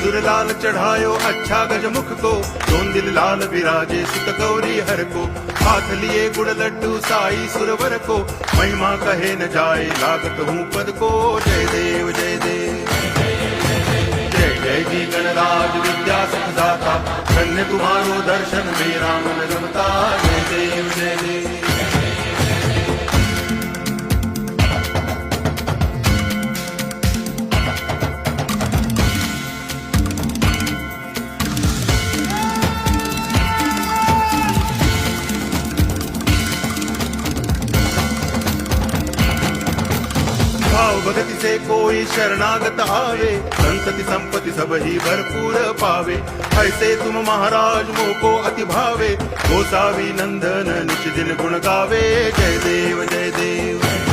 सिंदूर लाल चढ़ायो अच्छा गजमुख को, दोन दिल लाल विराजे सुत गौरी हर को, हाथ लिए गुड़ लड्डू साई सुरवर को, महिमा कहे न जाए लागत हूँ पद को। जय देव जय देव जय जय जी गणराज विद्या सुख दाता, धन्य तुम्हारो दर्शन मेरा मन रमता। जय देव जय देव भाव भगति से कोई शरणागत आवे, संतति संपत्ति सब ही भरपूर पावे। ऐसे तुम महाराज मोको अति भावे, गोसावी नंदन निच दिन गुण गावे। जय देव जय देव